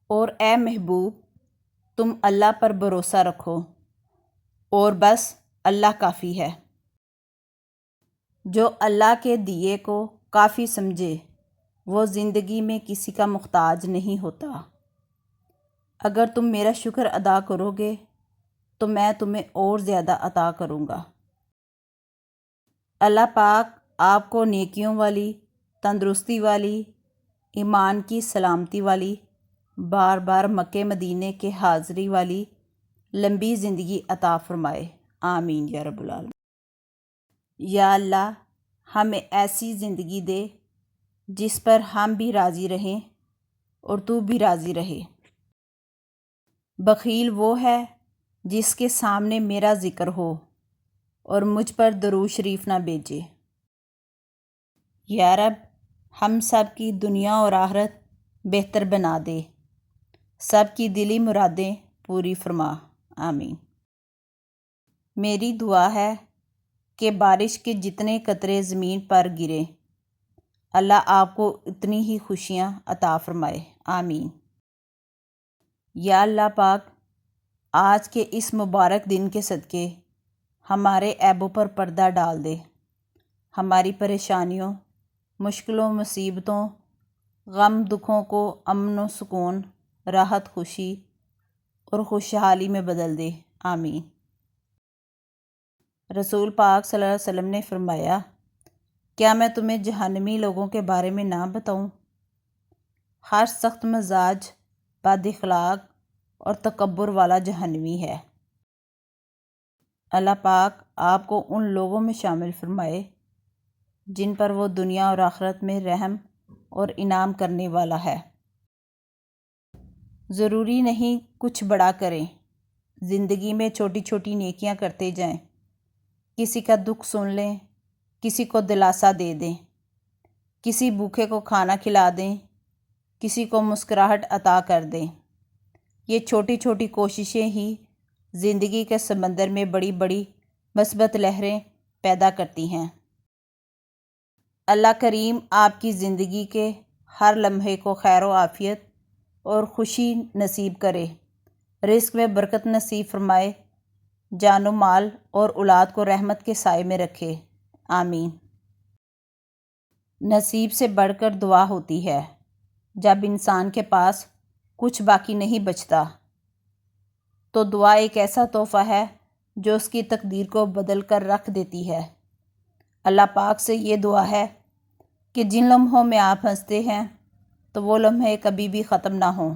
اور اے محبوب تم اللہ پر بھروسہ رکھو اور بس اللہ کافی ہے۔ جو اللہ کے دیے کو کافی سمجھے وہ زندگی میں کسی کا محتاج نہیں ہوتا۔ اگر تم میرا شکر ادا کرو گے تو میں تمہیں اور زیادہ عطا کروں گا۔ اللہ پاک آپ کو نیکیوں والی، تندرستی والی، ایمان کی سلامتی والی، بار بار مکے مدینے کے حاضری والی لمبی زندگی عطا فرمائے، آمین یا رب العالمین۔ یا اللہ ہمیں ایسی زندگی دے جس پر ہم بھی راضی رہیں اور تو بھی راضی رہے۔ بخیل وہ ہے جس کے سامنے میرا ذکر ہو اور مجھ پر درود شریف نہ بھیجے۔ یا رب ہم سب کی دنیا اور آخرت بہتر بنا دے، سب کی دلی مرادیں پوری فرما، آمین۔ میری دعا ہے کہ بارش کے جتنے قطرے زمین پر گریں اللہ آپ کو اتنی ہی خوشیاں عطا فرمائے، آمین۔ یا اللہ پاک آج کے اس مبارک دن کے صدقے ہمارے عیبوں پر پردہ ڈال دے، ہماری پریشانیوں، مشکلوں، مصیبتوں، غم دکھوں کو امن و سکون، راحت، خوشی اور خوشحالی میں بدل دے، آمین۔ رسول پاک صلی اللہ علیہ وسلم نے فرمایا، کیا میں تمہیں جہنمی لوگوں کے بارے میں نہ بتاؤں؟ ہر سخت مزاج، بد اخلاق اور تکبر والا جہنمی ہے۔ اللہ پاک آپ کو ان لوگوں میں شامل فرمائے جن پر وہ دنیا اور آخرت میں رحم اور انعام کرنے والا ہے۔ ضروری نہیں کچھ بڑا کریں، زندگی میں چھوٹی چھوٹی نیکیاں کرتے جائیں، کسی کا دکھ سن لیں، کسی کو دلاسا دے دیں، کسی بھوکے کو کھانا کھلا دیں، کسی کو مسکراہٹ عطا کر دیں۔ یہ چھوٹی چھوٹی کوششیں ہی زندگی کے سمندر میں بڑی بڑی مثبت لہریں پیدا کرتی ہیں۔ اللہ کریم آپ کی زندگی کے ہر لمحے کو خیر و عافیت اور خوشی نصیب کرے، رزق میں برکت نصیب فرمائے، جان و مال اور اولاد کو رحمت کے سائے میں رکھے، آمین۔ نصیب سے بڑھ کر دعا ہوتی ہے۔ جب انسان کے پاس کچھ باقی نہیں بچتا تو دعا ایک ایسا تحفہ ہے جو اس کی تقدیر کو بدل کر رکھ دیتی ہے۔ اللہ پاک سے یہ دعا ہے کہ جن لمحوں میں آپ ہنستے ہیں تو وہ لمحے کبھی بھی ختم نہ ہوں۔